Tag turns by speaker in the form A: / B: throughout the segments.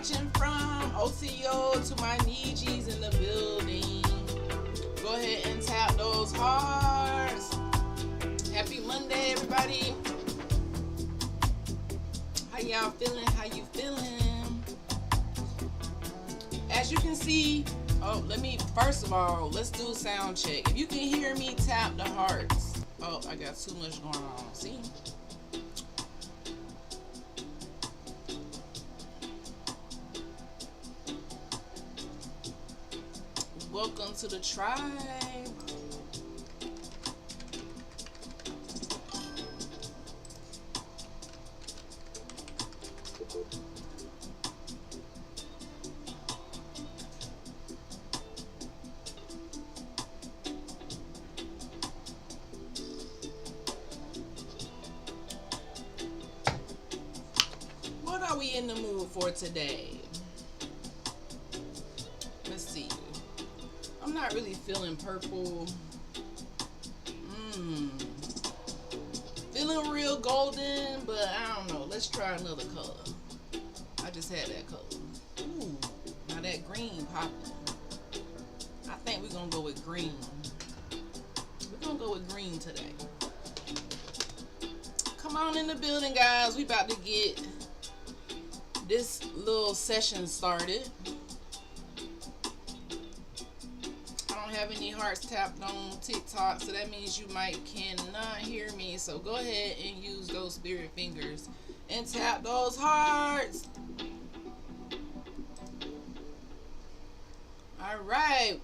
A: watching from. OTO to my Nijis in the building. Go ahead and tap those hearts. Happy Monday, everybody. How y'all feeling? How you feeling? As you can see, first of all, let's do a sound check. If you can hear me, tap the hearts. Oh, I got too much going on. See? Welcome to the tribe. What are we in the mood for today? Let's see. I'm not really feeling purple. Feeling real golden, but I don't know. Let's try another color. I just had that color. Ooh, now that green popping. I think we're gonna go with green. We're gonna go with green today. Come on in the building, guys. We about to get this little session started. Have any hearts tapped on TikTok, so that means you cannot hear me. So go ahead and use those spirit fingers and tap those hearts. All right.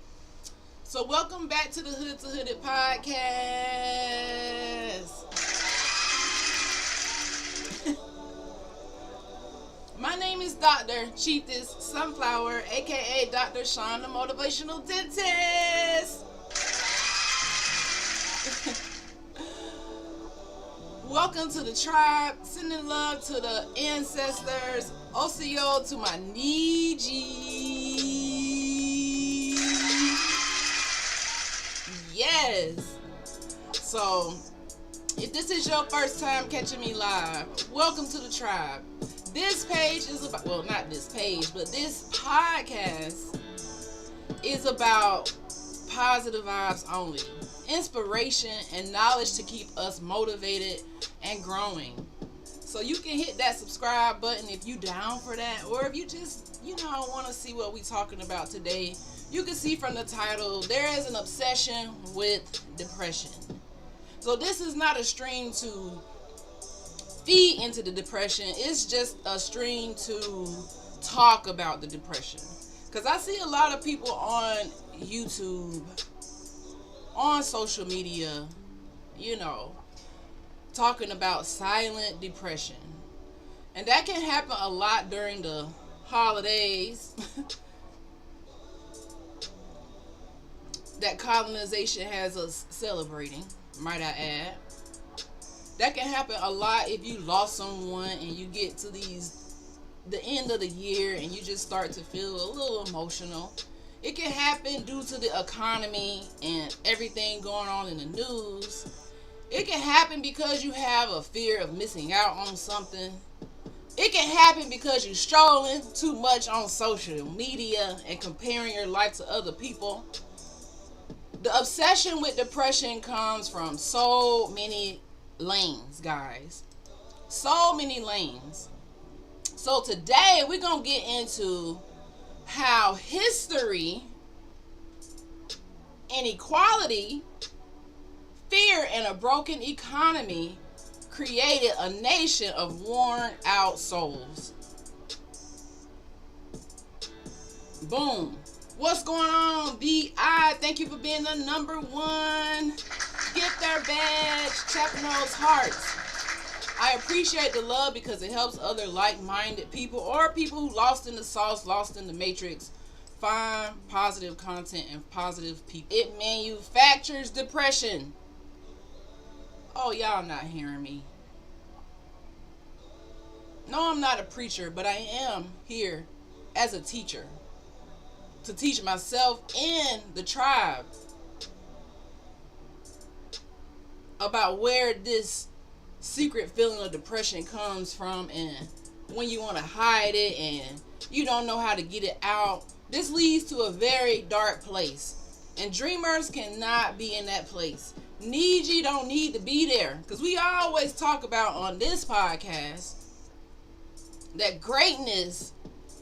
A: So welcome back to the Hood to Hooded podcast. My name is Dr. Chiefess Sunflower, aka Dr. Sean, the motivational dentist. Welcome to the tribe. Sending love to the ancestors. OCO to my Niji. Yes. So, if this is your first time catching me live, welcome to the tribe. This page is about, well, not this page, but this podcast is about positive vibes only. Inspiration and knowledge to keep us motivated and growing. So you can hit that subscribe button if you down for that, or if you just, want to see what we talking about today. You can see from the title, there is an obsession with depression. So this is not a stream to feed into the depression. It's just a stream to talk about the depression, because I see a lot of people on YouTube, on social media, talking about silent depression, and that can happen a lot during the holidays that colonization has us celebrating, might I add. That can happen a lot if you lost someone and you get to the end of the year and you just start to feel a little emotional. It can happen due to the economy and everything going on in the news. It can happen because you have a fear of missing out on something. It can happen because you're strolling too much on social media and comparing your life to other people. The obsession with depression comes from so many lanes, guys. So many lanes. So today we're going to get into how history, inequality, fear, and a broken economy created a nation of worn out souls. Boom. What's going on, BI? Thank you for being the #1 gifter badge. Tapping those hearts. I appreciate the love because it helps other like-minded people or people who lost in the sauce, lost in the matrix, find positive content and positive people. It manufactures depression. Oh, y'all not hearing me. No, I'm not a preacher, but I am here as a teacher to teach myself and the tribe about where this secret feeling of depression comes from and when you want to hide it and you don't know how to get it out. This leads to a very dark place. And dreamers cannot be in that place. Niji don't need to be there. Because we always talk about on this podcast that greatness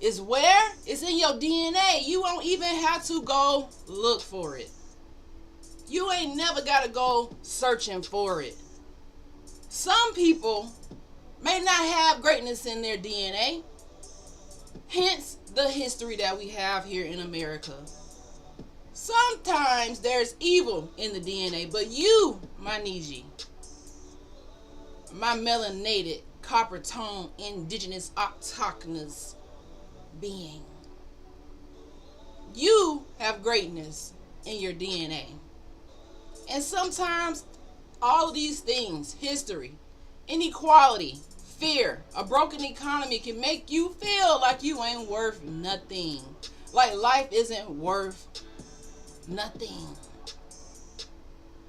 A: is where? It's in your DNA. You won't even have to go look for it. You ain't never got to go searching for it. Some people may not have greatness in their DNA. Hence the history that we have here in America. Sometimes there's evil in the DNA, but you, my Niji, my melanated, copper tone, indigenous, autochthonous being, you have greatness in your DNA. And sometimes all of these things, history, inequality, fear, a broken economy can make you feel like you ain't worth nothing. Like life isn't worth nothing.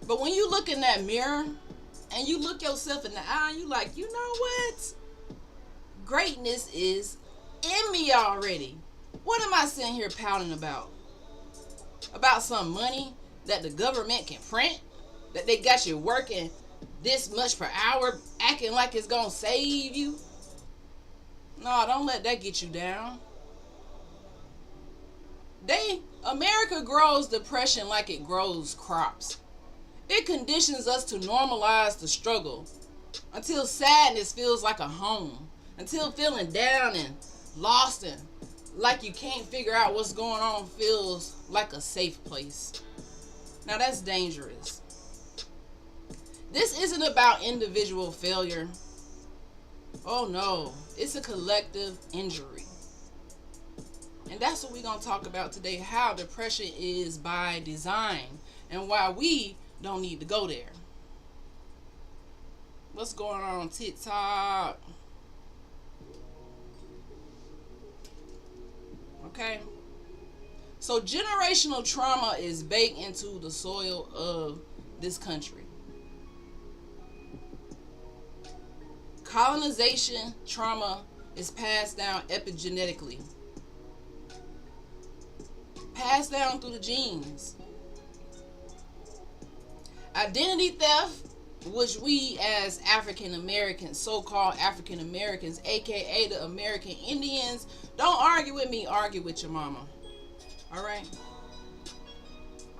A: But when you look in that mirror and you look yourself in the eye, you like, you know what? Greatness is in me already. What am I sitting here pouting about? About some money that the government can print? That they got you working this much per hour, acting like it's gonna save you? No, don't let that get you down. America grows depression like it grows crops. It conditions us to normalize the struggle until sadness feels like a home, until feeling down and lost and like you can't figure out what's going on feels like a safe place. Now that's dangerous. This isn't about individual failure. Oh no, it's a collective injury. And that's what we're going to talk about today, how depression is by design and why we don't need to go there. What's going on TikTok? Okay. So generational trauma is baked into the soil of this country. Colonization trauma is passed down epigenetically. Passed down through the genes. Identity theft, which we as African Americans, so-called African Americans, aka the American Indians, don't argue with me, argue with your mama. Alright?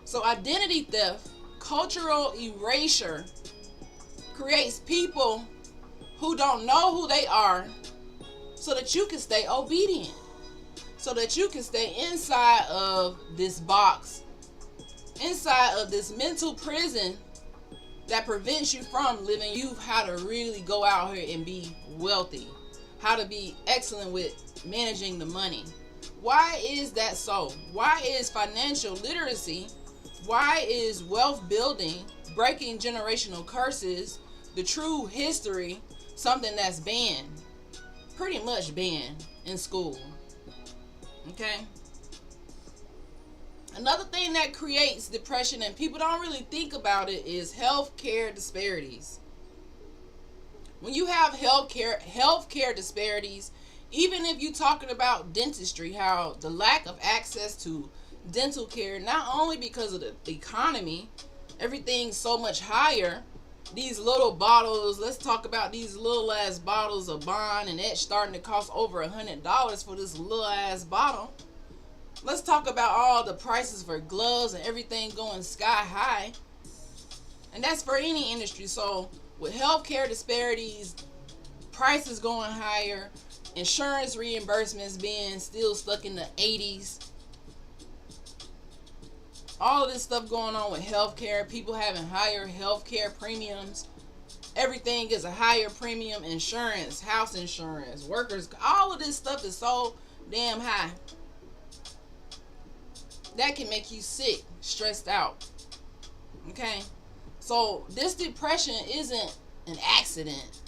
A: So identity theft, cultural erasure, creates people who don't know who they are so that you can stay obedient. So that you can stay inside of this box, inside of this mental prison that prevents you from living you how to really go out here and be wealthy, how to be excellent with managing the money. Why is that so? Why is financial literacy, why is wealth building, breaking generational curses, the true history, something that's banned, pretty much banned in school? Okay. Another thing that creates depression and people don't really think about it is healthcare disparities. When you have healthcare disparities, even if you're talking about dentistry, how the lack of access to dental care, not only because of the economy, everything's so much higher. These little bottles, let's talk about these little ass bottles of Bond and Etch starting to cost over $100 for this little ass bottle. Let's talk about all the prices for gloves and everything going sky high. And that's for any industry. So with healthcare disparities, prices going higher, insurance reimbursements being still stuck in the 80s, all of this stuff going on with healthcare, people having higher healthcare premiums. Everything is a higher premium. Insurance, house insurance, workers, all of this stuff is so damn high. That can make you sick, stressed out. Okay? So this depression isn't an accident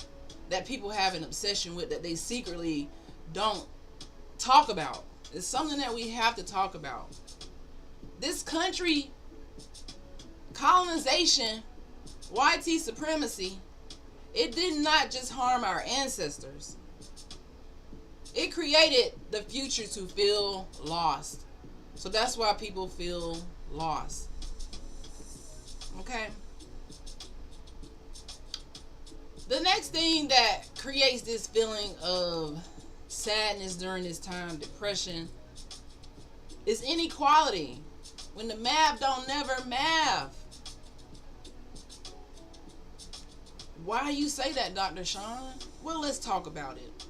A: that people have an obsession with that they secretly don't talk about. It's something that we have to talk about. This country, colonization, YT supremacy, it did not just harm our ancestors. It created the future to feel lost. So that's why people feel lost. Okay? The next thing that creates this feeling of sadness during this time, depression, is inequality. When the math don't never math. Why you say that, Dr. Sean? Well, let's talk about it.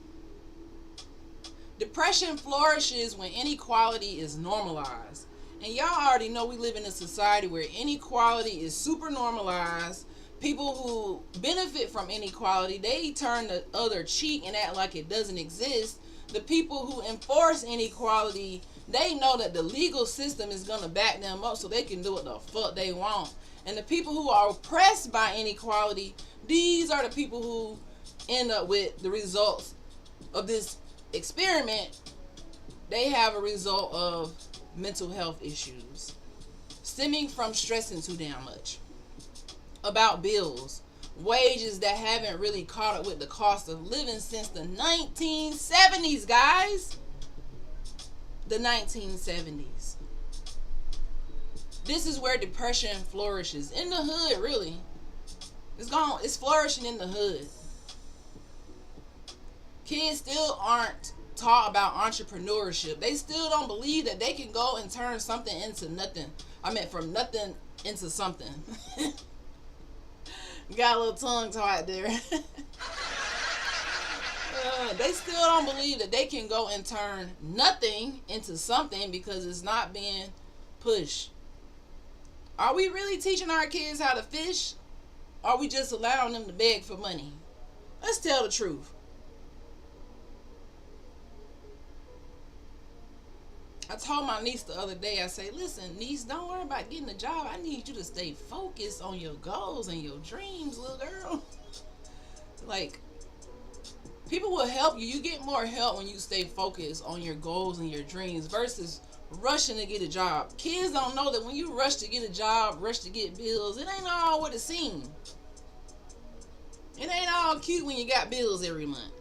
A: Depression flourishes when inequality is normalized. And y'all already know we live in a society where inequality is super normalized. People who benefit from inequality, they turn the other cheek and act like it doesn't exist. The people who enforce inequality, they know that the legal system is going to back them up so they can do what the fuck they want. And the people who are oppressed by inequality, these are the people who end up with the results of this experiment. They have a result of mental health issues stemming from stressing too damn much about bills, wages that haven't really caught up with the cost of living since the 1970s, guys. The 1970s. This is where depression flourishes. In the hood, really. It's flourishing in the hood. Kids still aren't taught about entrepreneurship. They still don't believe that they can go and turn something into nothing. I meant from nothing into something. Got a little tongue tied there. They still don't believe that they can go and turn nothing into something because it's not being pushed. Are we really teaching our kids how to fish? Or are we just allowing them to beg for money? Let's tell the truth. I told my niece the other day, I say, listen, niece, don't worry about getting a job. I need you to stay focused on your goals and your dreams, little girl. Like, people will help you. You get more help when you stay focused on your goals and your dreams versus rushing to get a job. Kids don't know that when you rush to get a job, rush to get bills, it ain't all what it seems. It ain't all cute when you got bills every month.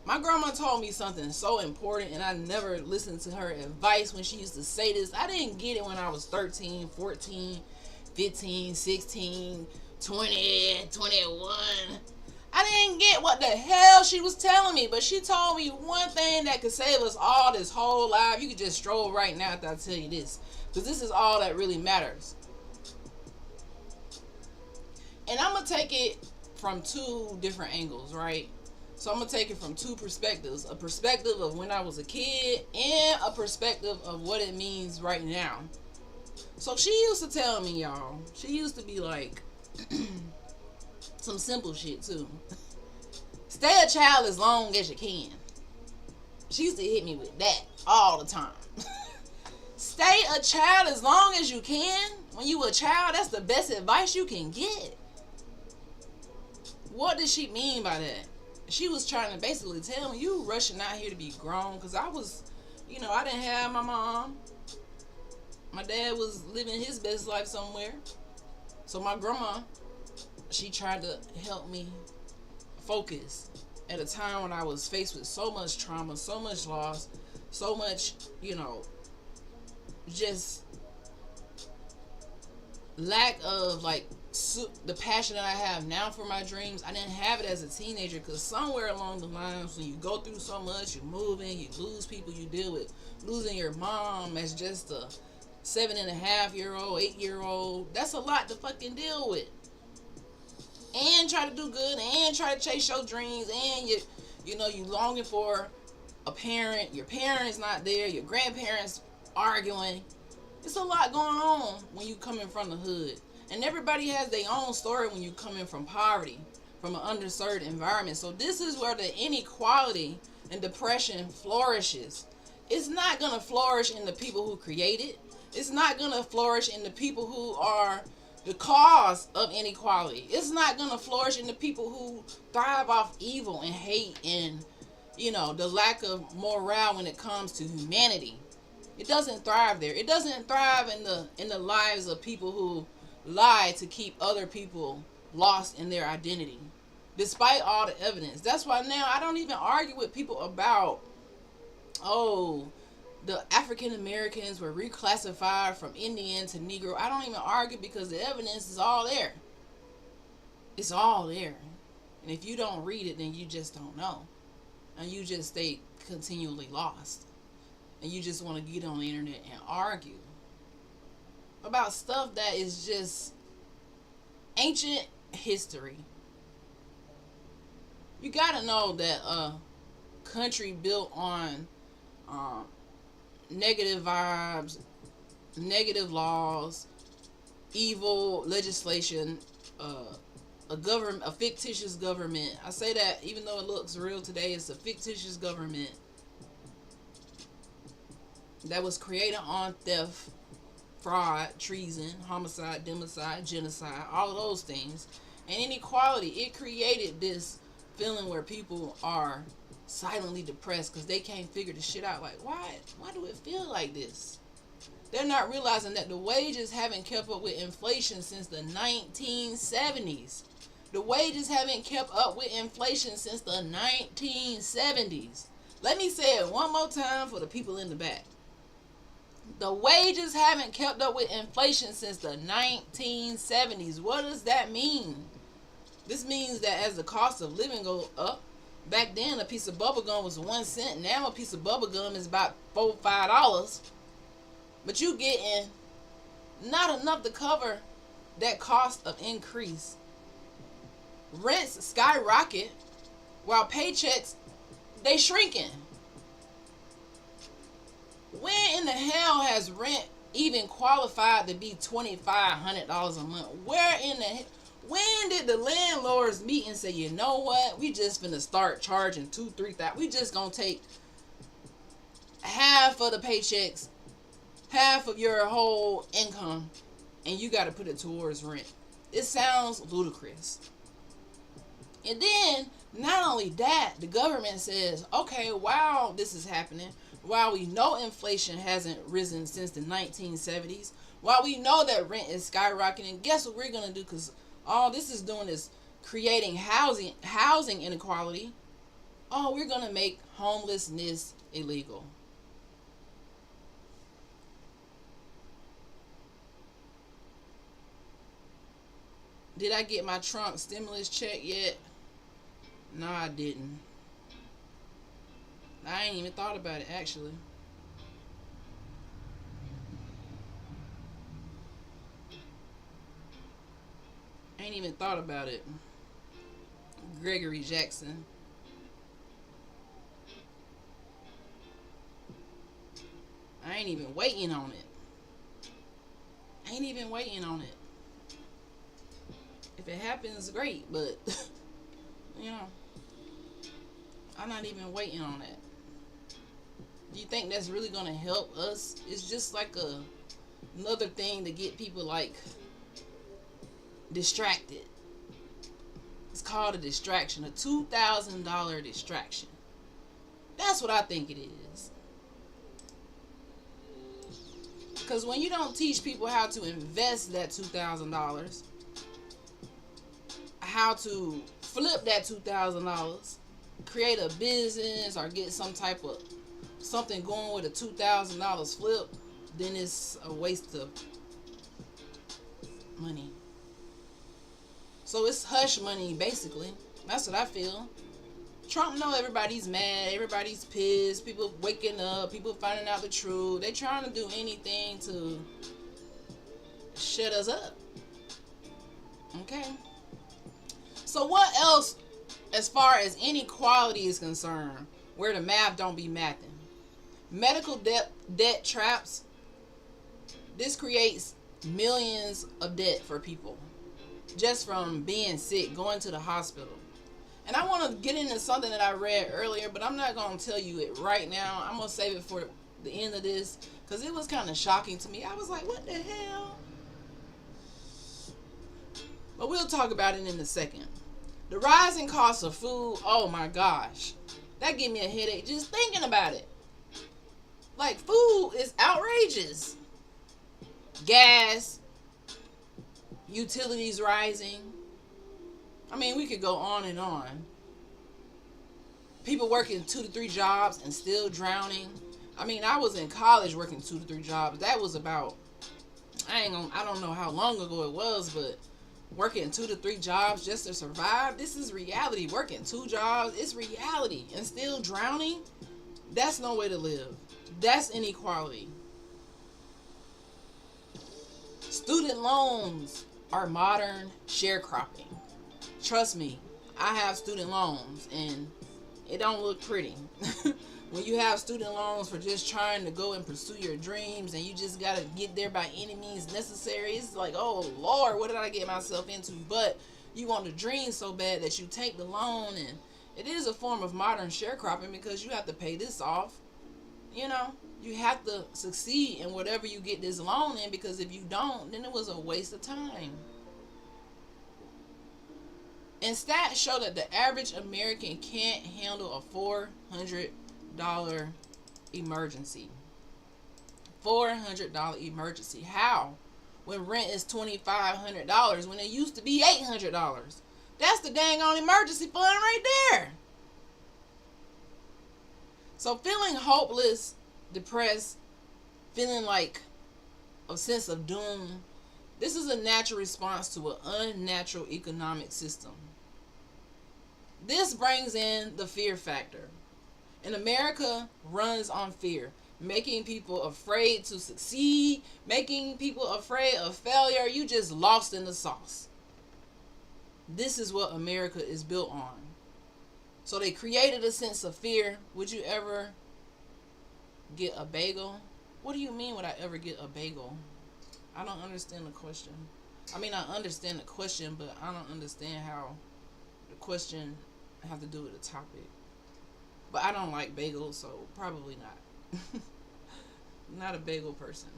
A: My grandma told me something so important, and I never listened to her advice when she used to say this. I didn't get it when I was 13, 14, 15, 16, 20, 21. I didn't get what the hell she was telling me, but she told me one thing that could save us all this whole life. You could just stroll right now after I tell you this, because this is all that really matters. And I'm going to take it from two different angles, right? So I'm going to take it from two perspectives. A perspective of when I was a kid and a perspective of what it means right now. So she used to tell me, y'all, she used to be like, some simple shit too. Stay a child as long as you can. She used to hit me with that all the time. Stay a child as long as you can. When you a child, that's the best advice you can get. What did she mean by that? She was trying to basically tell me, you rushing out here to be grown. Because I was, I didn't have my mom. My dad was living his best life somewhere. So my grandma, she tried to help me focus at a time when I was faced with so much trauma, so much loss, so much, just lack of the passion that I have now for my dreams. I didn't have it as a teenager because somewhere along the lines, when you go through so much, you move in, you lose people, you deal with losing your mom as just a 7.5-year-old, 8-year-old. That's a lot to fucking deal with. And try to do good and try to chase your dreams, and you longing for a parent, your parents not there, your grandparents arguing. It's a lot going on when you coming from the hood. And everybody has their own story when you coming from poverty, from an underserved environment. So this is where the inequality and depression flourishes. It's not going to flourish in the people who create it. It's not going to flourish in the people who are the cause of inequality. It's not going to flourish in the people who thrive off evil and hate and, the lack of morale when it comes to humanity. It doesn't thrive there. It doesn't thrive in the lives of people who lie to keep other people lost in their identity. despite all the evidence. That's why now I don't even argue with people about, oh, the African Americans were reclassified from Indian to Negro. I don't even argue because the evidence is all there. It's all there. And if you don't read it, then you just don't know. And you just stay continually lost. And you just want to get on the internet and argue about stuff that is just ancient history. You gotta know that a country built on negative vibes, negative laws, evil legislation, a fictitious government. I say that even though it looks real today, it's a fictitious government that was created on theft, fraud, treason, homicide, democide, genocide, all of those things, and inequality. It created this feeling where people are silently depressed because they can't figure the shit out. Like, why do it feel like this? They're not realizing that the wages haven't kept up with inflation since the 1970s. The wages haven't kept up with inflation since the 1970s. Let me say it one more time for the people in the back. The wages haven't kept up with inflation since the 1970s. What does that mean? This means that as the cost of living goes up, back then a piece of bubble gum was 1 cent. Now a piece of bubble gum is about $4-5. But you getting not enough to cover that cost of increase. Rents skyrocket while paychecks, they shrinking. When in the hell has rent even qualified to be $2,500 a month? When did the landlords meet and say, you know what, we just finna start charging $2,000-3,000. We just gonna take half of the paychecks, half of your whole income, and you got to put it towards rent. It sounds ludicrous. And then, not only that, the government says, okay, while this is happening, while we know inflation hasn't risen since the 1970s, while we know that rent is skyrocketing, guess what we're going to do? Because all this is doing is creating housing inequality. Oh, we're going to make homelessness illegal. Did I get my Trump stimulus check yet? No, I didn't. I ain't even thought about it, actually. I ain't even thought about it. Gregory Jackson. I ain't even waiting on it. I ain't even waiting on it. If it happens, great, but you know, I'm not even waiting on that. Do you think that's really gonna help us? It's just like another thing to get people like distracted. It's called a distraction, a $2,000 distraction. That's what I think it is. Because when you don't teach people how to invest that $2,000, how to flip that $2,000, create a business or get some type of something going with a $2,000 flip, then it's a waste of money. So it's hush money, basically. That's what I feel. Trump know everybody's mad, everybody's pissed, people waking up, people finding out the truth. They trying to do anything to shut us up. Okay? So what else, as far as inequality is concerned, where the math don't be mathing? Medical debt traps. This creates millions of debt for people just from being sick, going to the hospital. And I want to get into something that I read earlier, but I'm not going to tell you it right now. I'm going to save it for the end of this because it was kind of shocking to me. I was like, what the hell? But we'll talk about it in a second. The rising cost of food, oh my gosh. That gave me a headache just thinking about it. Like, food is outrageous. Gas, utilities rising, I mean, we could go on and on. People working 2 to 3 jobs and still drowning. I mean, I was in college working 2 to 3 jobs. That was about, I don't know how long ago it was, but working 2 to 3 jobs just to survive. This is reality. Working 2 jobs, it's reality. And still drowning, that's no way to live. That's inequality. Student loans are modern sharecropping. Trust me, I have student loans and it don't look pretty. When you have student loans for just trying to go and pursue your dreams and you just gotta get there by any means necessary, it's like, oh Lord, what did I get myself into? But you want to dream so bad that you take the loan, and it is a form of modern sharecropping because you have to pay this off. You know, you have to succeed in whatever you get this loan in, because if you don't, then it was a waste of time. And stats show that the average American can't handle a $400 emergency. $400 emergency. How? When rent is $2,500 when it used to be $800. That's the dang on emergency fund right there. So feeling hopeless, depressed, feeling like a sense of doom, this is a natural response to an unnatural economic system. This brings in the fear factor. And America runs on fear, making people afraid to succeed, making people afraid of failure. You just lost in the sauce. This is what America is built on. So they created a sense of fear. Would you ever get a bagel? What do you mean would I ever get a bagel? I don't understand the question. I mean, I understand the question, but I don't understand how the question have to do with the topic. But I don't like bagels, so probably not. Not a bagel person.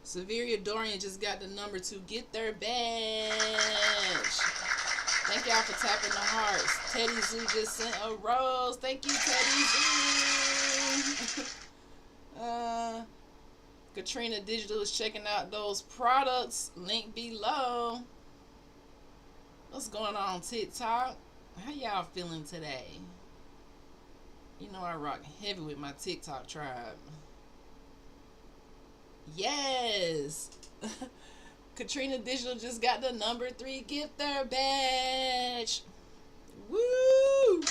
A: Severia Dorian just got the number to get their badge. Thank y'all for tapping the hearts. Teddy Zoo just sent a rose. Thank you, Teddy Zoo. Katrina Digital is checking out those products. Link below. What's going on TikTok? How y'all feeling today? You know I rock heavy with my TikTok tribe. Yes. Katrina Digital just got the number 3 gift their badge. Woo!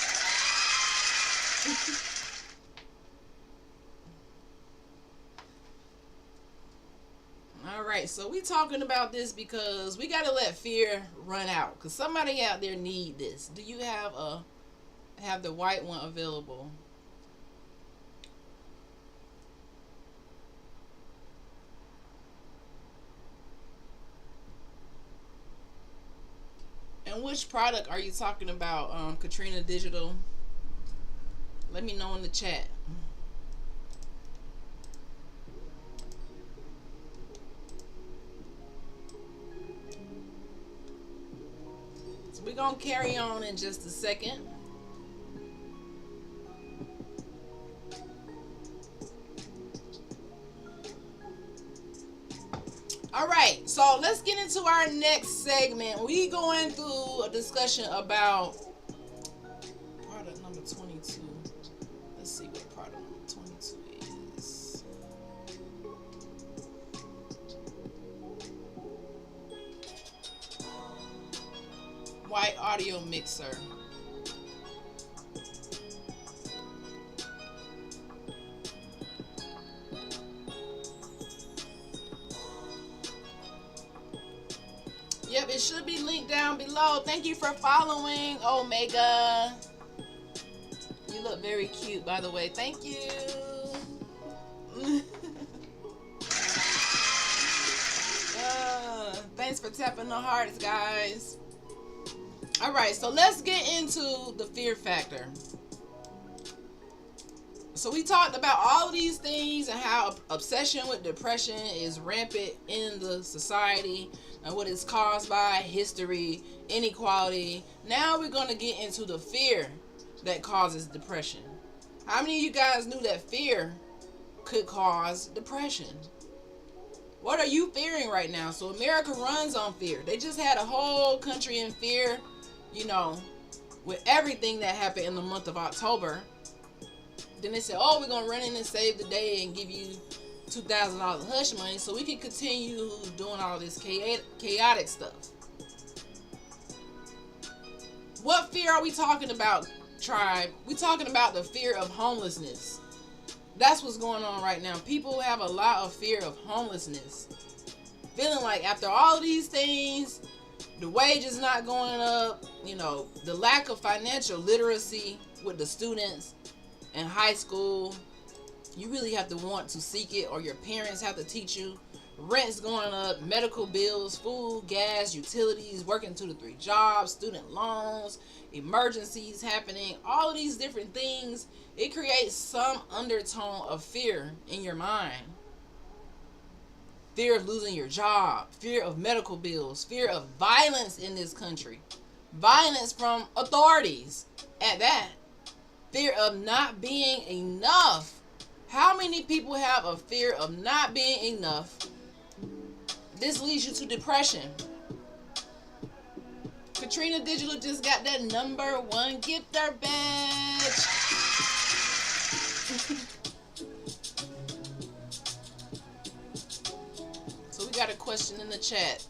A: Alright, so we talking about this because we gotta let fear run out. Because somebody out there need this. Do you have the white one available? And which product are you talking about, Katrina Digital? Let me know in the chat. So we're going to carry on in just a second. Alright, so let's get into our next segment. We going through a discussion about product number 22. Let's see what product number 22 is. White audio mixer. Yep, it should be linked down below. Thank you for following, Omega. You look very cute, by the way. Thank you. Thanks for tapping the hearts, guys. Alright, so let's get into the fear factor. So we talked about all of these things and how obsession with depression is rampant in the society and what it's caused by: history, inequality. Now we're going to get into the fear that causes depression. How many of you guys knew that fear could cause depression? What are you fearing right now? So America runs on fear. They just had a whole country in fear, you know, with everything that happened in the month of October. Then they said, oh, we're going to run in and save the day and give you $2,000 hush money so we can continue doing all this chaotic stuff. What fear are we talking about, tribe? We talking about the fear of homelessness. That's what's going on right now. People have a lot of fear of homelessness. Feeling like after all of these things, the wage is not going up, you know, the lack of financial literacy with the students in high school. You really have to want to seek it, or your parents have to teach you. Rent's going up, medical bills, food, gas, utilities, working 2 to 3 jobs, student loans, emergencies happening, all of these different things. It creates some undertone of fear in your mind. Fear of losing your job, fear of medical bills, fear of violence in this country, violence from authorities at that, fear of not being enough. How many people have a fear of not being enough? This leads you to depression. Katrina Digital just got that #1 gifter badge. So we got a question in the chat.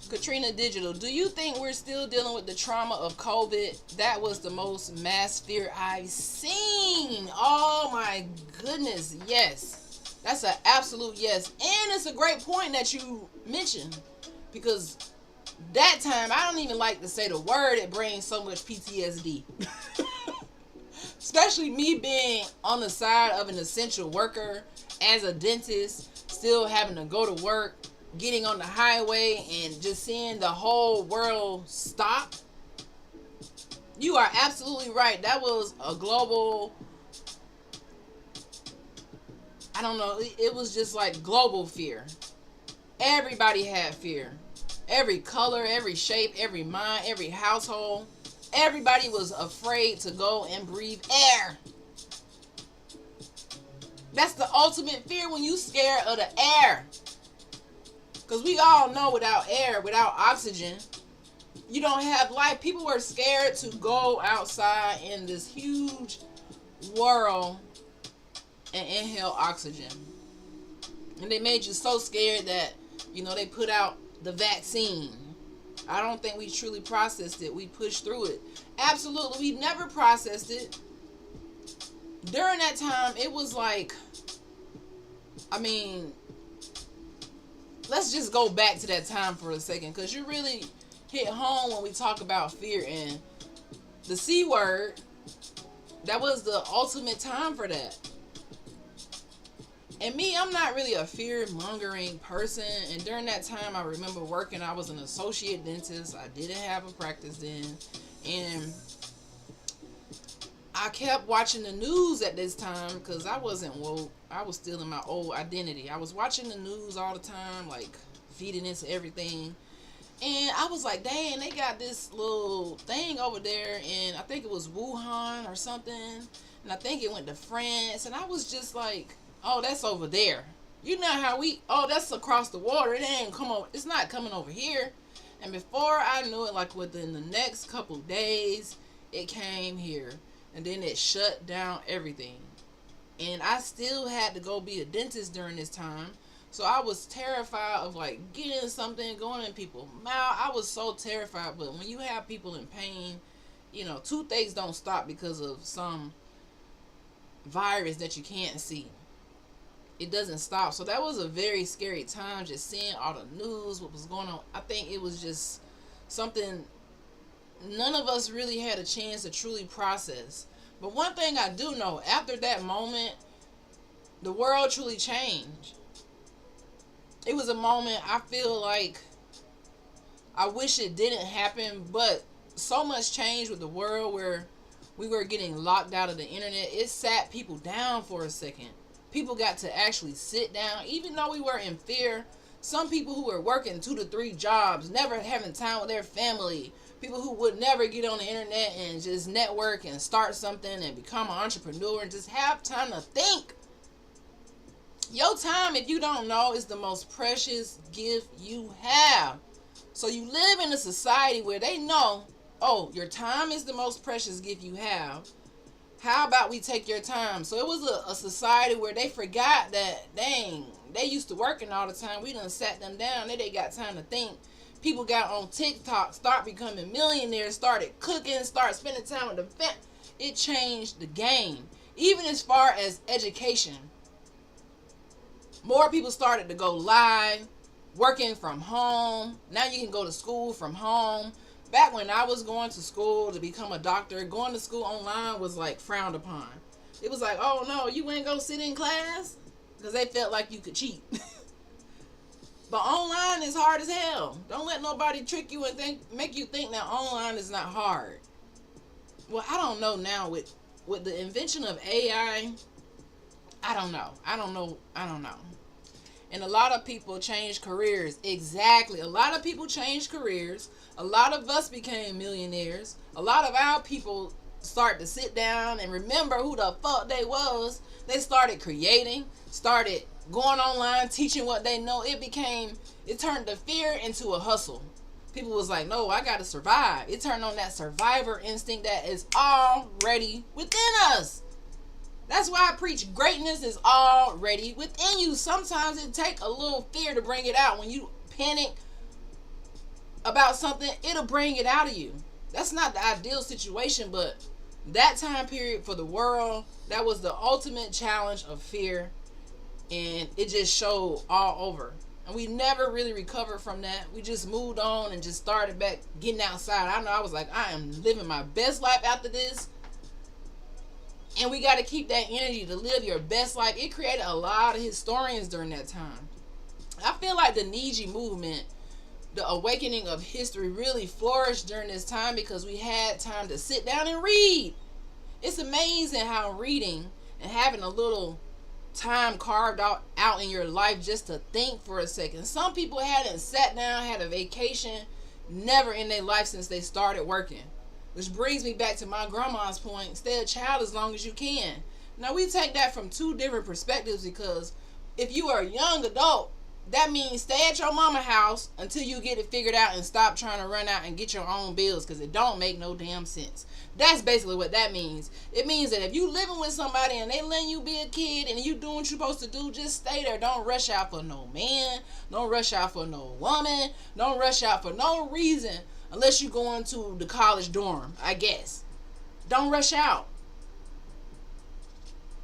A: Katrina Digital, do you think we're still dealing with the trauma of COVID? That was the most mass fear I've seen. Oh my goodness, yes. That's an absolute yes. And it's a great point that you mentioned, because that time, I don't even like to say the word, it brings so much PTSD. Especially me being on the side of an essential worker as a dentist, still having to go to work, getting on the highway and just seeing the whole world stop. You are absolutely right. That was a global, I don't know, it was just like global fear. Everybody had fear. Every color, every shape, every mind, every household. Everybody was afraid to go and breathe air. That's the ultimate fear, when you scared of the air. Because we all know without air, without oxygen, you don't have life. People were scared to go outside in this huge world and inhale oxygen. And they made you so scared that, you know, they put out the vaccine. I don't think we truly processed it. We pushed through it. Absolutely, we never processed it. During that time, it was like, I mean, let's just go back to that time for a second, because you really hit home when we talk about fear. And the C word, that was the ultimate time for that. And me, I'm not really a fear-mongering person. And during that time, I remember working. I was an associate dentist. I didn't have a practice then. And I kept watching the news at this time because I wasn't woke. I was still in my old identity. I was watching the news all the time, like feeding into everything. And I was like, dang, they got this little thing over there. And I think it was Wuhan or something. And I think it went to France. And I was just like, oh, that's over there. You know how that's across the water. It ain't come over. It's not coming over here. And before I knew it, like within the next couple days, it came here. And then it shut down everything. And I still had to go be a dentist during this time. So I was terrified of like getting something going in people's mouth. I was so terrified. But when you have people in pain, you know, toothaches don't stop because of some virus that you can't see. It doesn't stop. So that was a very scary time, just seeing all the news, what was going on. I think it was just something none of us really had a chance to truly process. But one thing I do know, after that moment, the world truly changed. It was a moment I feel like I wish it didn't happen, but so much changed with the world where we were getting locked out of the internet. It sat people down for a second. People got to actually sit down, even though we were in fear. Some people who were working 2 to 3 jobs, never having time with their family, people who would never get on the internet and just network and start something and become an entrepreneur and just have time to think. Your time, if you don't know, is the most precious gift you have. So you live in a society where they know, oh, your time is the most precious gift you have. How about we take your time? So it was a society where they forgot that, dang, they used to working all the time. We done sat them down. They got time to think. People got on TikTok, start becoming millionaires, started cooking, start spending time with the family. It changed the game. Even as far as education, more people started to go live, working from home. Now you can go to school from home. Back when I was going to school to become a doctor, going to school online was like frowned upon. It was like, oh no, you ain't go sit in class, because they felt like you could cheat. But online is hard as hell. Don't let nobody trick you and make you think that online is not hard. Well, I don't know now with the invention of AI. I don't know. And a lot of people changed careers. Exactly. A lot of people changed careers. A lot of us became millionaires. A lot of our people start to sit down and remember who the fuck they was. They started creating, started going online, teaching what they know. It turned the fear into a hustle. People was like, no, I gotta survive. It turned on that survivor instinct that is already within us. That's why I preach greatness is already within you. Sometimes it take a little fear to bring it out. When you panic about something, it'll bring it out of you. That's not the ideal situation, but that time period for the world, that was the ultimate challenge of fear, and it just showed all over. And we never really recovered from that. We just moved on and just started back getting outside. I know I was like, I am living my best life after this. And we got to keep that energy to live your best life. It created a lot of historians during that time. I feel like the Nietzsche movement, the awakening of history, really flourished during this time because we had time to sit down and read. It's amazing how reading and having a little time carved out in your life just to think for a second. Some people hadn't sat down, had a vacation, never in their life since they started working. Which brings me back to my grandma's point, stay a child as long as you can. Now we take that from two different perspectives, because if you are a young adult, that means stay at your mama house until you get it figured out and stop trying to run out and get your own bills, because it don't make no damn sense. That's basically what that means. It means that if you living with somebody and they letting you be a kid and you doing what you're supposed to do, just stay there. Don't rush out for no man. Don't rush out for no woman. Don't rush out for no reason. Unless you're going to the college dorm, I guess. Don't rush out.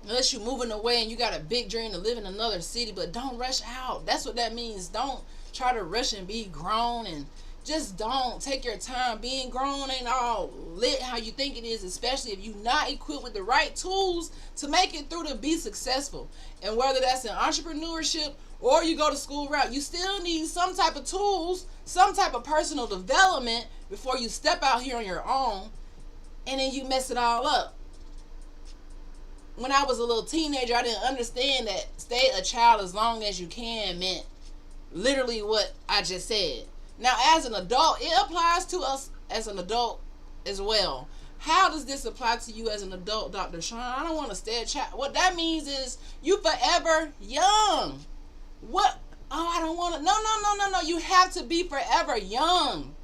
A: Unless you're moving away and you got a big dream to live in another city, but don't rush out. That's what that means. Don't try to rush and be grown, and just don't. Take your time. Being grown ain't all lit how you think it is, especially if you're not equipped with the right tools to make it through to be successful. And whether that's in entrepreneurship or you go to school route, you still need some type of tools, some type of personal development before you step out here on your own and then you mess it all up. When I was a little teenager, I didn't understand that stay a child as long as you can meant literally what I just said. Now, as an adult, it applies to us as an adult as well. How does this apply to you as an adult, Dr. Sean? I don't want to stay a child. What that means is you forever young. What? Oh, I don't want to. No. You have to be forever young.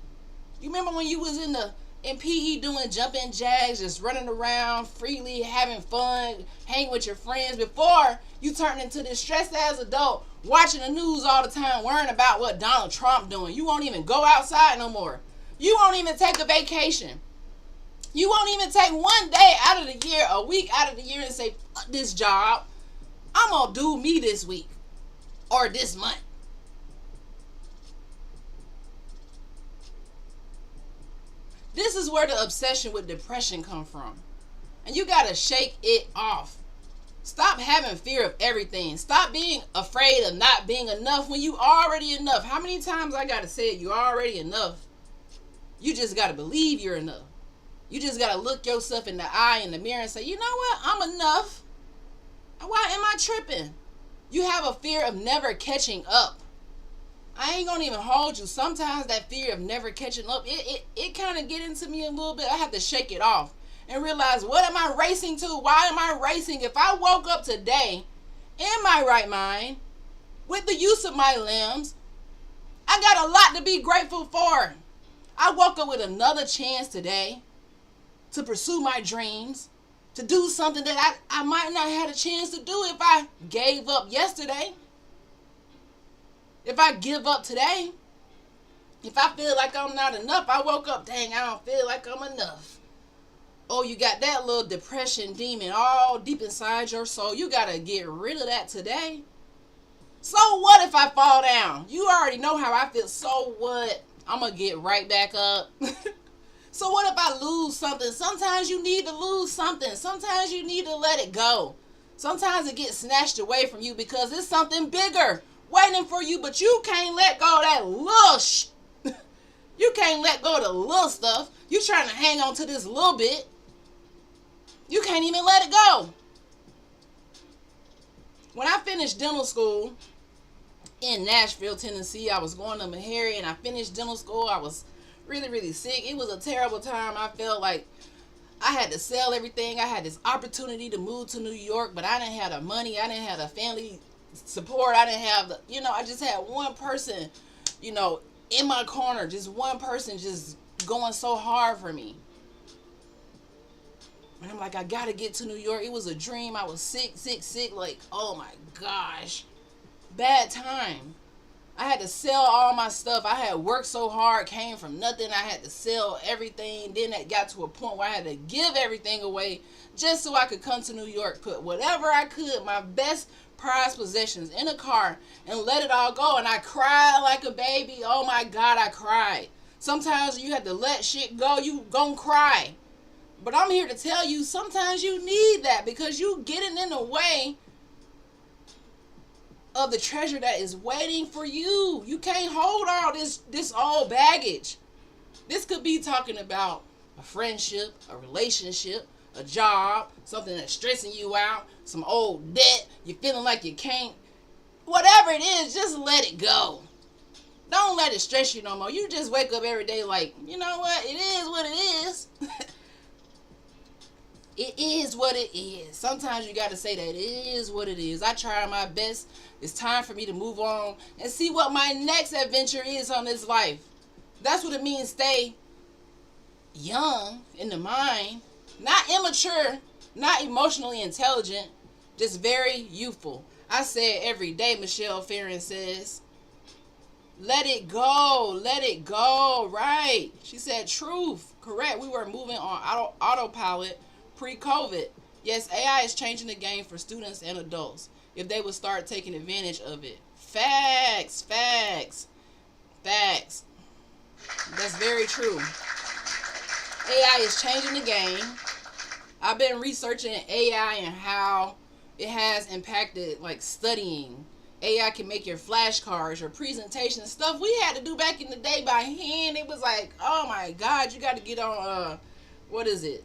A: You remember when you was in PE doing jumping jacks, just running around freely, having fun, hanging with your friends, before you turn into this stressed ass adult, watching the news all the time, worrying about what Donald Trump doing. You won't even go outside no more. You won't even take a vacation. You won't even take one day out of the year, a week out of the year, and say, fuck this job. I'm going to do me this week or this month. This is where the obsession with depression come from. And you got to shake it off. Stop having fear of everything. Stop being afraid of not being enough when you already enough. How many times I got to say it? You're already enough. You just got to believe you're enough. You just got to look yourself in the eye in the mirror and say, you know what? I'm enough. Why am I tripping? You have a fear of never catching up. I ain't gonna even hold you. Sometimes that fear of never catching up, it kind of get into me a little bit. I have to shake it off and realize, what am I racing to? Why am I racing? If I woke up today in my right mind, with the use of my limbs. I got a lot to be grateful for. I woke up with another chance today to pursue my dreams, to do something that I might not have had a chance to do if I gave up yesterday. If I give up today, if I feel like I'm not enough, I woke up, dang, I don't feel like I'm enough. Oh, you got that little depression demon all deep inside your soul. You got to get rid of that today. So what if I fall down? You already know how I feel. So what? I'm going to get right back up. So what if I lose something? Sometimes you need to lose something. Sometimes you need to let it go. Sometimes it gets snatched away from you because it's something bigger waiting for you, but you can't let go of that little You can't let go of the little stuff. You trying to hang on to this little bit. You can't even let it go. When I finished dental school in Nashville, Tennessee, I was going to Meharry and I finished dental school. I was really, really sick. It was a terrible time. I felt like I had to sell everything. I had this opportunity to move to New York, but I didn't have the money. I didn't have the family support. I didn't have the, I just had one person, in my corner, just one person just going so hard for me. And I'm like, I gotta get to New York. It was a dream. I was sick, like, oh my gosh. Bad time. I had to sell all my stuff. I had worked so hard, came from nothing. I had to sell everything. Then it got to a point where I had to give everything away just so I could come to New York, put whatever I could, my best prized possessions in a car and let it all go. And I cried like a baby. Oh my God, I cried. Sometimes you have to let shit go. You gon' cry. But I'm here to tell you, sometimes you need that because you getting in the way of the treasure that is waiting for you. You can't hold all this old baggage. This could be talking about a friendship, a relationship, a job, something that's stressing you out, some old debt, you're feeling like you can't. Whatever it is, just let it go. Don't let it stress you no more. You just wake up every day like, you know what? It is what it is. It is what it is. Sometimes you got to say that it is what it is. I try my best. It's time for me to move on and see what my next adventure is on this life. That's what it means. Stay young in the mind, not immature, not emotionally intelligent, just very youthful. I say it every day, Michelle Farron says. Let it go. Let it go. Right. She said truth. Correct. We were moving on autopilot pre-COVID. Yes, AI is changing the game for students and adults if they would start taking advantage of it. Facts. Facts. Facts. That's very true. AI is changing the game. I've been researching AI and how it has impacted like studying. AI can make your flashcards, your presentation stuff we had to do back in the day by hand. It was like, oh my God, you got to get on, what is it?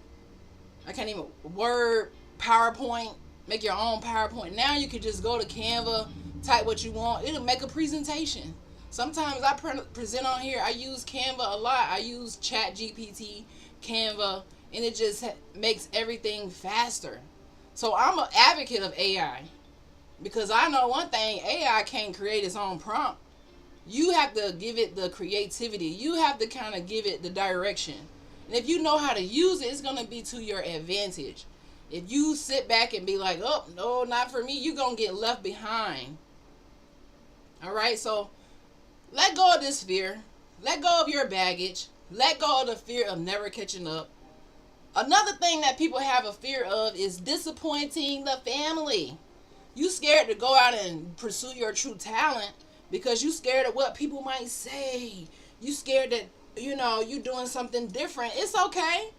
A: I can't even, Word, PowerPoint, make your own PowerPoint. Now you can just go to Canva, type what you want. It'll make a presentation. Sometimes I present on here. I use Canva a lot. I use ChatGPT, Canva, and it just makes everything faster. So I'm an advocate of AI because I know one thing, AI can't create its own prompt. You have to give it the creativity. You have to kind of give it the direction. And if you know how to use it, it's going to be to your advantage. If you sit back and be like, oh, no, not for me, you're going to get left behind. All right, so let go of this fear. Let go of your baggage. Let go of the fear of never catching up. Another thing that people have a fear of is disappointing the family. You scared to go out and pursue your true talent because you scared of what people might say. You scared that, you're doing something different. It's okay.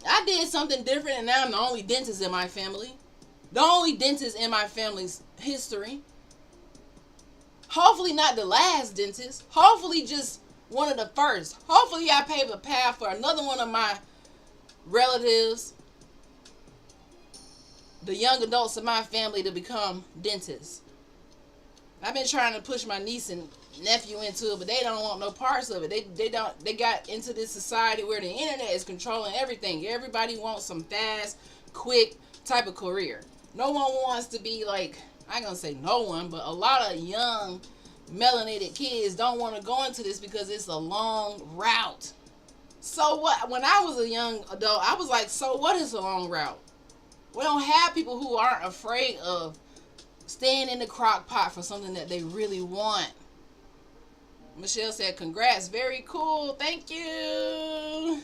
A: I did something different and now I'm the only dentist in my family. The only dentist in my family's history. Hopefully not the last dentist. Hopefully just one of the first. Hopefully I paved a path for another one of my relatives, the young adults in my family, to become dentists. I've been trying to push my niece and nephew into it, but they don't want no parts of it. They got into this society where the internet is controlling everything. Everybody wants some fast, quick type of career. No one wants to be like, I ain't gonna say no one, but a lot of young melanated kids don't want to go into this because it's a long route. So what? When I was a young adult, I was like, so what is a long route? We don't have people who aren't afraid of staying in the crock pot for something that they really want. Michelle said, congrats. Very cool. Thank you.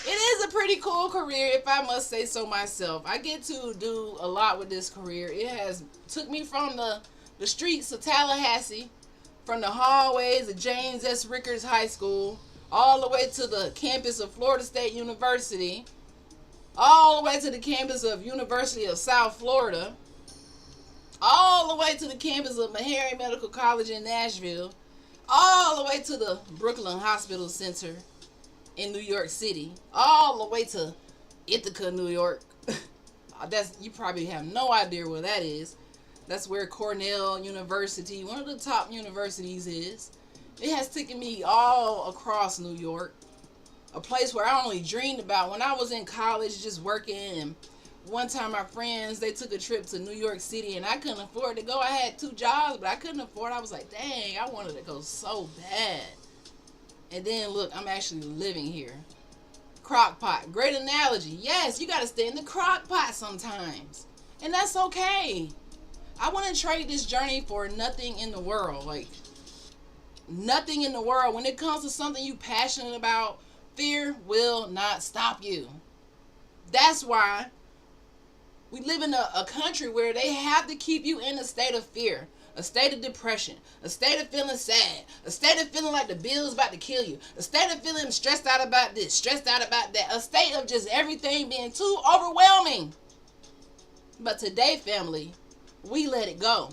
A: It is a pretty cool career, if I must say so myself. I get to do a lot with this career. It has took me from the streets of Tallahassee, from the hallways of James S. Rickards High School, all the way to the campus of Florida State University, all the way to the campus of University of South Florida, all the way to the campus of Meharry Medical College in Nashville, all the way to the Brooklyn Hospital Center in New York City, all the way to Ithaca, New York. You probably have no idea where that is. That's where Cornell University, one of the top universities, is. It has taken me all across New York, a place where I only dreamed about when I was in college, just working. And one time my friends, they took a trip to New York City, and I couldn't afford to go. I had 2 jobs, but I couldn't afford it. I was like, dang, I wanted to go so bad. And then look, I'm actually living here. Crock pot, great analogy. Yes, you got to stay in the crock pot sometimes, and that's okay. I wouldn't trade this journey for nothing in the world. Like, nothing in the world. When it comes to something you're passionate about, fear will not stop you. That's why we live in a country where they have to keep you in a state of fear, a state of depression, a state of feeling sad, a state of feeling like the bill's about to kill you, a state of feeling stressed out about this, stressed out about that, a state of just everything being too overwhelming. But today, family, we let it go.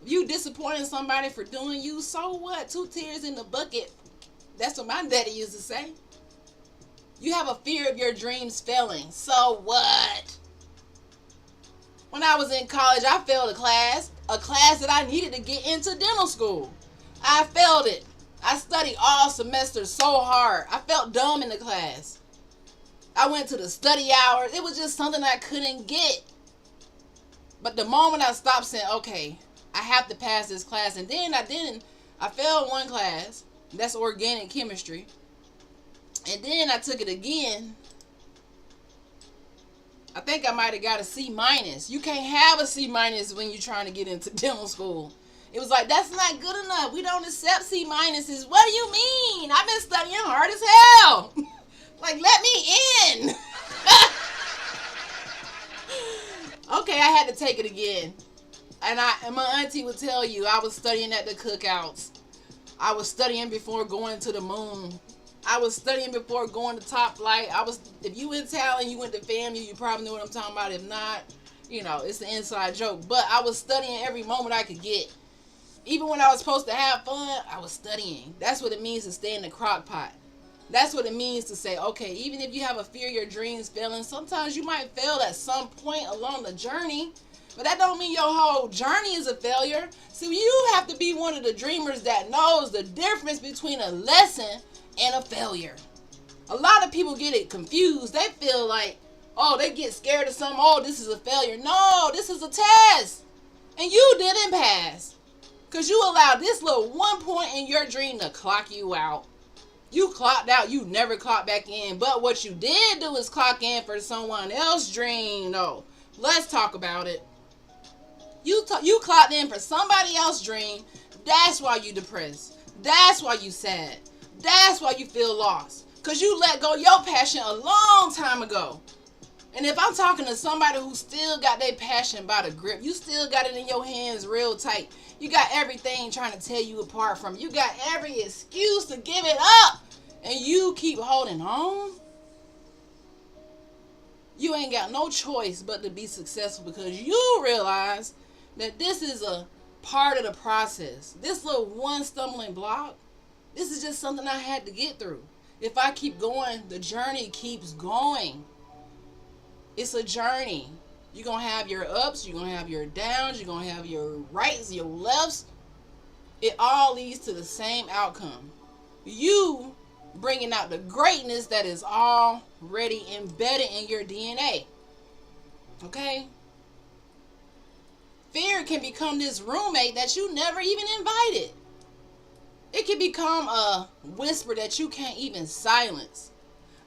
A: If you disappointing somebody for doing you, so what? 2 tears in the bucket. That's what my daddy used to say. You have a fear of your dreams failing. So what? When I was in college, I failed a class that I needed to get into dental school. I failed it. I studied all semester so hard. I felt dumb in the class. I went to the study hours. It was just something I couldn't get. But the moment I stopped saying, okay, I have to pass this class, and then I didn't. I failed one class. That's organic chemistry. And then I took it again. I think I might have got a C-. You can't have a C- when you're trying to get into dental school. It was like, that's not good enough. We don't accept C-. What do you mean? I've been studying hard as hell. Like, let me in. Okay, I had to take it again. And my auntie would tell you, I was studying at the cookouts. I was studying before going to the moon. I was studying before going to Top Flight. If you in town and you went to FAMU, you probably know what I'm talking about. If not, it's an inside joke. But I was studying every moment I could get. Even when I was supposed to have fun, I was studying. That's what it means to stay in the crock pot. That's what it means to say, okay, even if you have a fear of your dreams failing, sometimes you might fail at some point along the journey. But that don't mean your whole journey is a failure. So you have to be one of the dreamers that knows the difference between a lesson and a failure. A lot of people get it confused. They feel like, oh, they get scared of something. Oh, this is a failure. No, this is a test. And you didn't pass. Because you allowed this little one point in your dream to clock you out. You clocked out. You never clocked back in. But what you did do is clock in for someone else's dream. No, let's talk about it. You clocked in for somebody else's dream. That's why you depressed. That's why you sad. That's why you feel lost. Because you let go your passion a long time ago. And if I'm talking to somebody who still got their passion by the grip, you still got it in your hands real tight. You got everything trying to tear you apart from you. You got every excuse to give it up. And you keep holding on. You ain't got no choice but to be successful because you realize that this is a part of the process. This little one stumbling block, this is just something I had to get through. If I keep going, the journey keeps going. It's a journey. You're going to have your ups, you're going to have your downs, you're going to have your rights, your lefts. It all leads to the same outcome. You bringing out the greatness that is already embedded in your DNA. Okay? Fear can become this roommate that you never even invited. It can become a whisper that you can't even silence.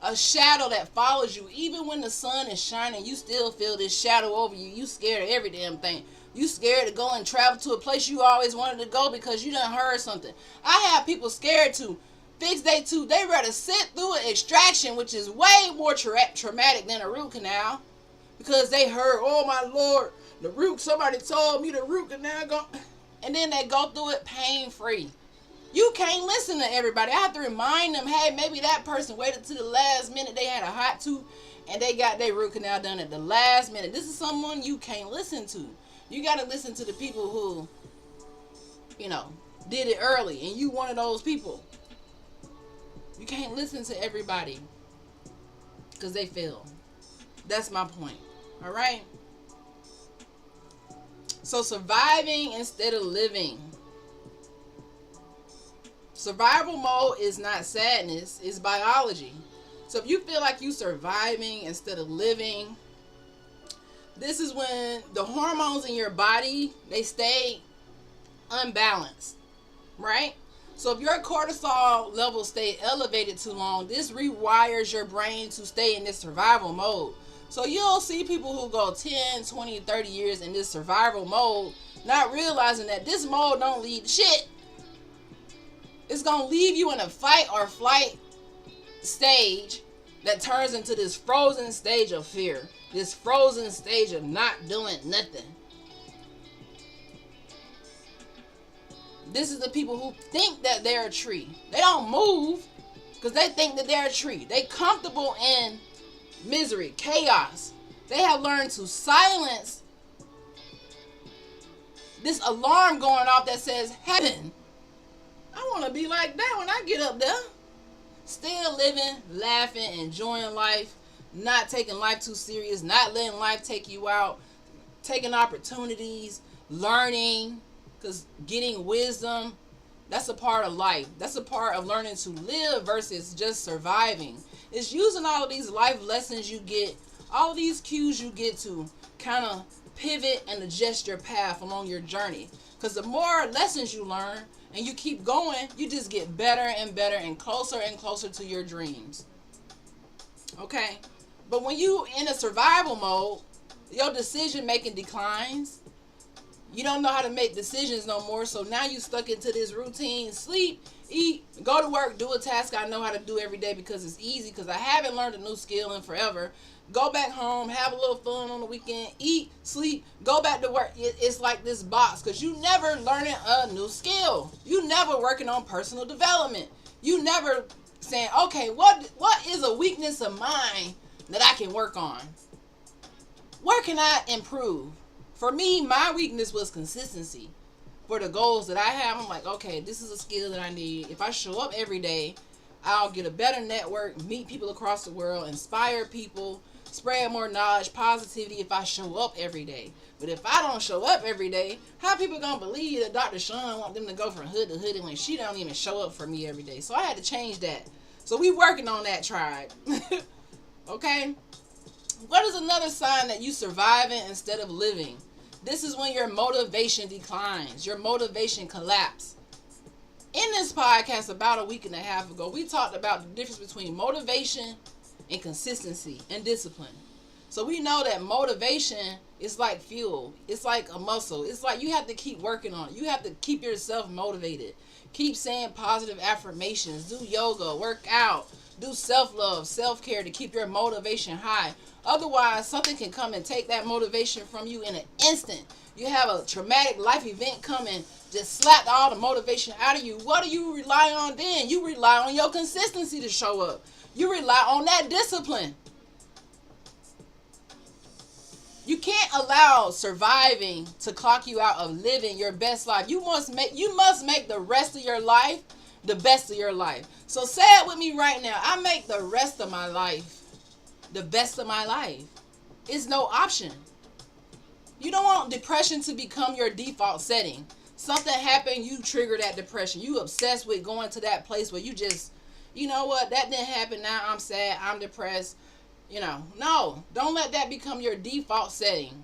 A: A shadow that follows you. Even when the sun is shining, you still feel this shadow over you. You scared of every damn thing. You scared to go and travel to a place you always wanted to go because you done heard something. I have people scared to fix they tooth. They rather sit through an extraction, which is way more traumatic than a root canal. Because they heard, oh my Lord, somebody told me the root canal go. And then they go through it pain-free. You can't listen to everybody. I have to remind them, hey, maybe that person waited to the last minute. They had a hot tooth and they got their root canal done at the last minute. This is someone you can't listen to. You got to listen to the people who, did it early. And you one of those people. You can't listen to everybody because they fail. That's my point. All right? So surviving instead of living. Survival mode is not sadness, it's biology. So if you feel like you surviving instead of living, this is when the hormones in your body, they stay unbalanced, right? So if your cortisol levels stay elevated too long, this rewires your brain to stay in this survival mode. So you'll see people who go 10, 20, 30 years in this survival mode, not realizing that this mode don't lead to shit. It's going to leave you in a fight or flight stage that turns into this frozen stage of fear. This frozen stage of not doing nothing. This is the people who think that they're a tree. They don't move because they think that they're a tree. They comfortable in misery, chaos. They have learned to silence this alarm going off that says heaven. I want to be like that when I get up there. Still living, laughing, enjoying life, not taking life too serious, not letting life take you out, taking opportunities, learning, because getting wisdom, that's a part of life. That's a part of learning to live versus just surviving. It's using all of these life lessons you get, all of these cues you get to kind of pivot and adjust your path along your journey. Because the more lessons you learn, and you keep going, you just get better and better and closer to your dreams. Okay? But when you in a survival mode, your decision making declines. You don't know how to make decisions no more. So now you stuck into this routine. Sleep, eat, go to work, do a task I know how to do every day because it's easy, because I haven't learned a new skill in forever. Go back home, have a little fun on the weekend, eat, sleep, go back to work. It's like this box because you never learning a new skill. You never working on personal development. You never saying, okay, what is a weakness of mine that I can work on? Where can I improve? For me, my weakness was consistency. For the goals that I have, I'm like, okay, this is a skill that I need. If I show up every day, I'll get a better network, meet people across the world, inspire people, spread more knowledge, positivity if I show up every day. But if I don't show up every day, how people gonna believe that Dr. Sean want them to go from hood to hood when she don't even show up for me every day? So I had to change that. So we working on that, tribe. Okay? What is another sign that you surviving instead of living? This is when your motivation declines, your motivation collapses. In this podcast about a week and a half ago, we talked about the difference between motivation and consistency and discipline. So we know that motivation is like fuel. It's like a muscle. It's like you have to keep working on it. You have to keep yourself motivated. Keep saying positive affirmations. Do yoga, work out, do self-love, self-care to keep your motivation high. Otherwise, something can come and take that motivation from you in an instant. You have a traumatic life event coming, just slap all the motivation out of you. What do you rely on then? You rely on your consistency to show up. You rely on that discipline. You can't allow surviving to clock you out of living your best life. You must make the rest of your life the best of your life. So say it with me right now. I make the rest of my life the best of my life. It's no option. You don't want depression to become your default setting. Something happened, you trigger that depression. You obsessed with going to that place where you just You know what? That didn't happen. Now I'm sad. I'm depressed. No. Don't let that become your default setting.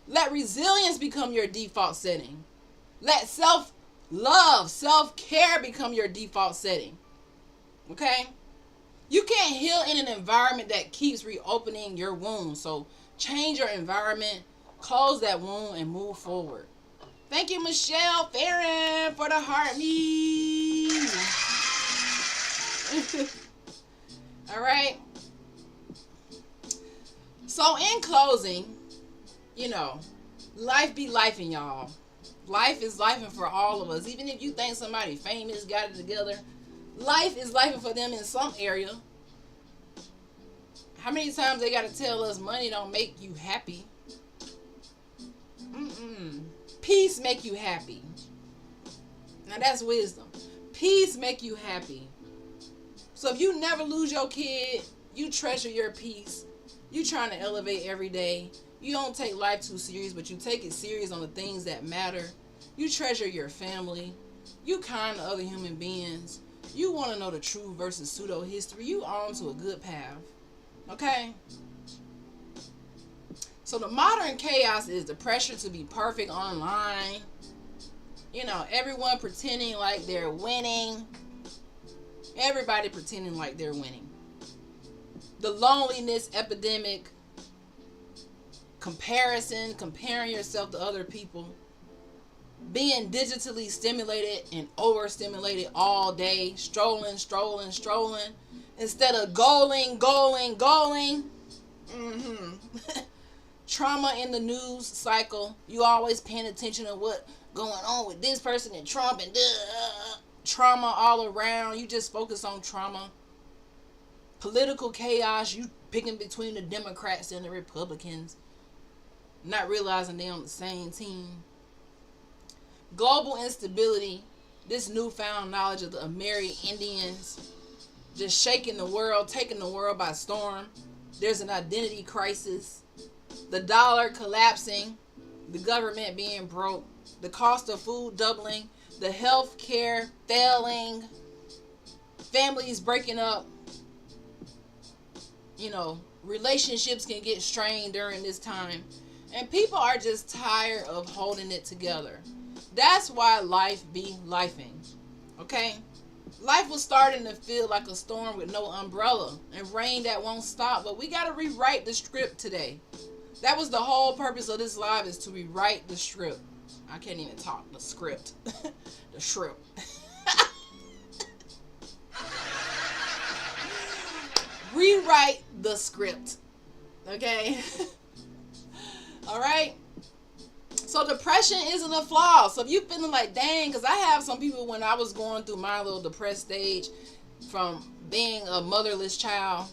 A: Let resilience become your default setting. Let self-love, self-care become your default setting. Okay? You can't heal in an environment that keeps reopening your wound. So change your environment, close that wound, and move forward. Thank you, Michelle Farron, for the heart me. All right. So in closing, life be lifing, y'all. Life is lifing for all of us. Even if you think somebody famous got it together, life is lifing for them in some area. How many times they got to tell us money don't make you happy? Peace make you happy. Now that's wisdom. Peace make you happy. So if you never lose your kid, you treasure your peace. You trying to elevate every day. You don't take life too serious, but you take it serious on the things that matter. You treasure your family. You kind to other human beings. You want to know the true versus pseudo history. You on to a good path. Okay? So the modern chaos is the pressure to be perfect online. Everyone pretending like they're winning. Everybody pretending like they're winning. The loneliness epidemic. Comparing yourself to other people. Being digitally stimulated and overstimulated all day. Strolling. Instead of going. Trauma in the news cycle. You always paying attention to what going on with this person and Trump and trauma all around. You just focus on trauma. Political chaos. You picking between the Democrats and the Republicans. Not realizing they're on the same team. Global instability. This newfound knowledge of the Amerindians just shaking the world, taking the world by storm. There's an identity crisis. The dollar collapsing. The government being broke. The cost of food doubling. The health care failing. Families breaking up. Relationships can get strained during this time. And people are just tired of holding it together. That's why life be lifing. Okay? Life was starting to feel like a storm with no umbrella and rain that won't stop. But we got to rewrite the script today. That was the whole purpose of this live, is to rewrite the script. I can't even talk. The script. The script. Rewrite the script. Okay? All right? So depression isn't a flaw. So if you feeling like, dang, because I have some people when I was going through my little depressed stage from being a motherless child,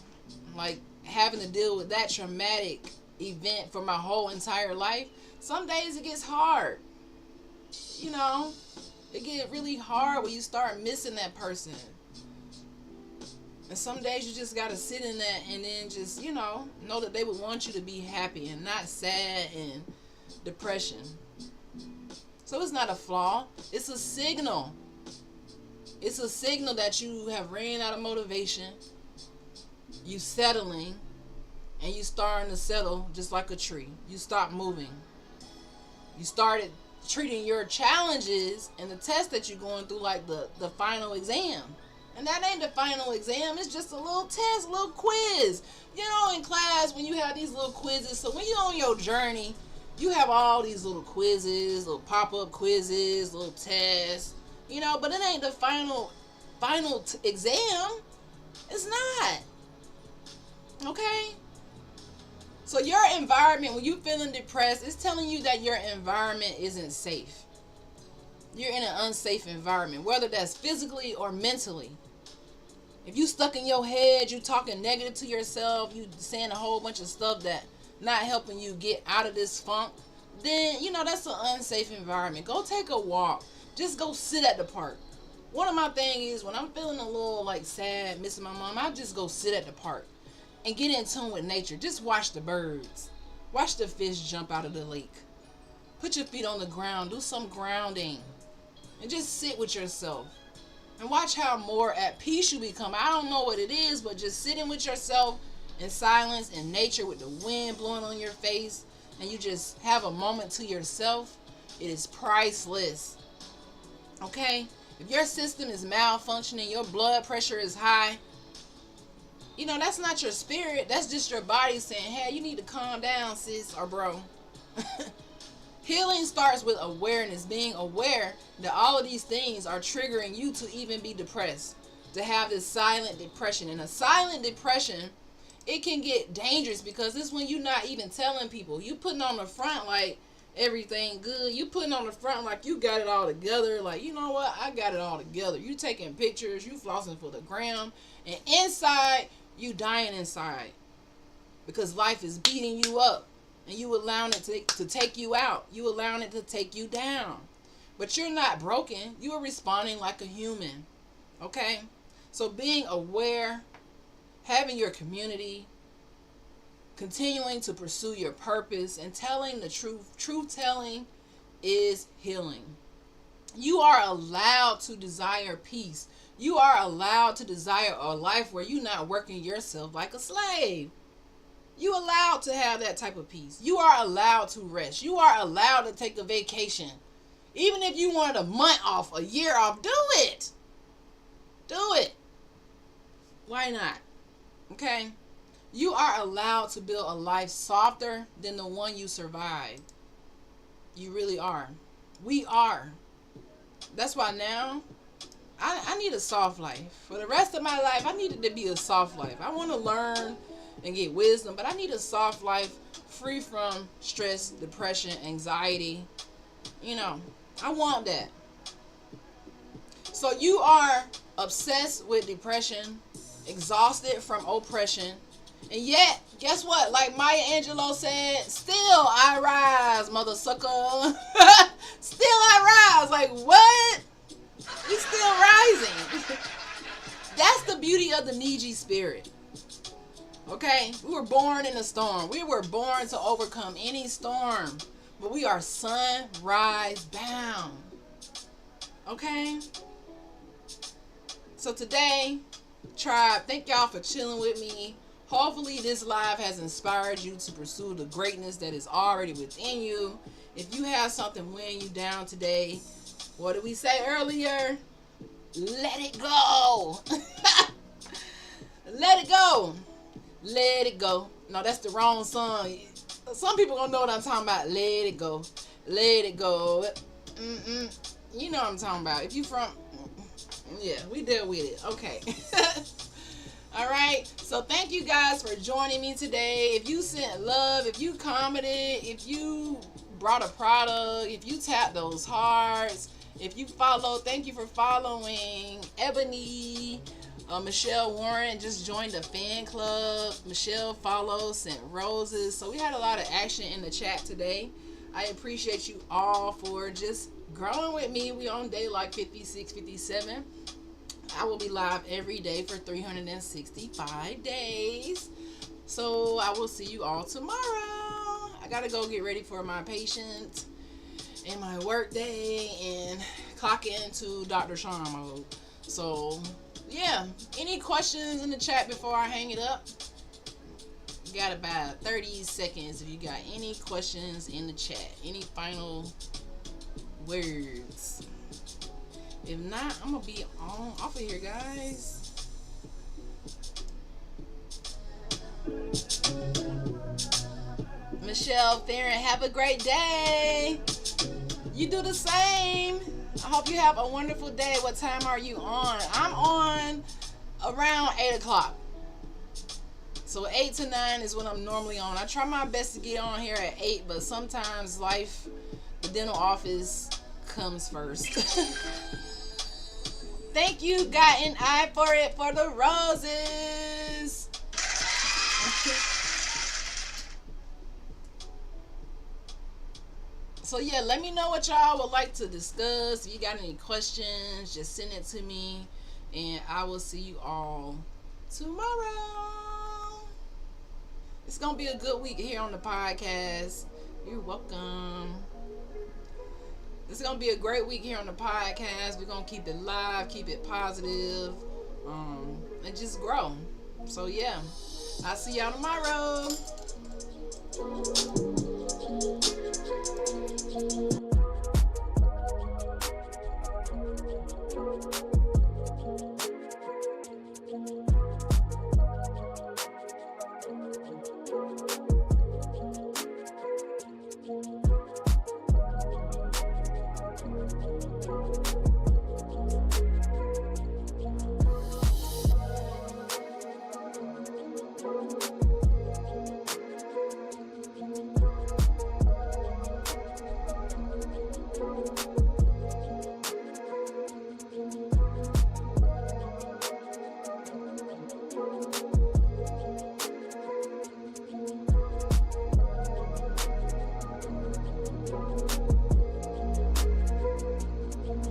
A: like having to deal with that traumatic event for my whole entire life, some days it gets hard. It gets really hard when you start missing that person. And some days you just got to sit in that and then just, know that they would want you to be happy and not sad and depression. So it's not a flaw. It's a signal. It's a signal that you have ran out of motivation. You settling. And you starting to settle just like a tree. You stop moving. You started treating your challenges and the test that you're going through like the final exam. And that ain't the final exam. It's just a little test, a little quiz. In class when you have these little quizzes. So when you're on your journey, you have all these little quizzes, little pop-up quizzes, little tests. But it ain't the final exam. It's not. Okay? So your environment, when you're feeling depressed, it's telling you that your environment isn't safe. You're in an unsafe environment, whether that's physically or mentally. If you stuck in your head, you talking negative to yourself, you saying a whole bunch of stuff that not helping you get out of this funk, then, that's an unsafe environment. Go take a walk. Just go sit at the park. One of my things is when I'm feeling a little like sad, missing my mom, I just go sit at the park and get in tune with nature. Just watch the birds. Watch the fish jump out of the lake. Put your feet on the ground. Do some grounding. And just sit with yourself. And watch how more at peace you become. I don't know what it is, but just sitting with yourself in silence in nature with the wind blowing on your face, and you just have a moment to yourself, it is priceless. Okay? If your system is malfunctioning, your blood pressure is high, that's not your spirit. That's just your body saying, hey, you need to calm down, sis or bro. Healing starts with awareness, being aware that all of these things are triggering you to even be depressed, to have this silent depression. And a silent depression, it can get dangerous because it's when you're not even telling people. You putting on the front like everything good. You putting on the front like you got it all together. Like, you know what? I got it all together. You taking pictures. You flossing for the gram. And inside, you dying inside. Because life is beating you up. And you allowing it to take you out. You allowing it to take you down. But you're not broken. You are responding like a human. Okay? So being aware, having your community, continuing to pursue your purpose, and telling the truth. Truth telling is healing. You are allowed to desire peace. You are allowed to desire a life where you're not working yourself like a slave. You allowed to have that type of peace. You are allowed to rest. You are allowed to take a vacation. Even if you wanted a month off, a year off, do it. Do it. Why not? Okay? You are allowed to build a life softer than the one you survived. You really are. We are. That's why now I need a soft life. For the rest of my life, I need it to be a soft life. I want to learn and get wisdom, but I need a soft life free from stress, depression, anxiety. I want that. So you are obsessed with depression, exhausted from oppression, and yet, guess what? Like Maya Angelou said, still I rise, mother sucker. Still I rise. Like, what? We still rising. That's the beauty of the Niji spirit. Okay? We were born in a storm. We were born to overcome any storm. But we are sunrise bound. Okay? So today, tribe, thank y'all for chilling with me. Hopefully this live has inspired you to pursue the greatness that is already within you. If you have something weighing you down today, what did we say earlier? Let it go. Let it go. Let it go. No, that's the wrong song. Some people gonna know what I'm talking about. Let it go. Let it go. You know what I'm talking about. If you from... Yeah, we deal with it. Okay. All right. So thank you guys for joining me today. If you sent love, if you commented, if you brought a product, if you tapped those hearts, if you followed, thank you for following. Ebony, Michelle Warren just joined the fan club. Michelle followed, sent roses. So we had a lot of action in the chat today. I appreciate you all for just growing with me. We on day like 56, 57. I will be live every day for 365 days. So I will see you all tomorrow. I gotta go get ready for my patient and my work day and clock into Dr. Sean mode. So yeah, any questions in the chat before I hang it up? You got about 30 seconds if you got any questions in the chat. Any final words? If not, I'm gonna be off of here, guys. Michelle Farron, have a great day. You do the same. I hope you have a wonderful day. What time are you on? I'm on around 8 o'clock. So 8 to 9 is what I'm normally on. I try my best to get on here at 8, but sometimes life, the dental office comes first. Thank you, got an eye for it, for the roses. So yeah, let me know what y'all would like to discuss. If you got any questions, just send it to me, and I will see you all tomorrow. It's gonna be a good week here on the podcast. You're welcome. It's gonna be a great week here on the podcast. We're gonna keep it live, keep it positive, and just grow. So yeah, I'll see y'all tomorrow.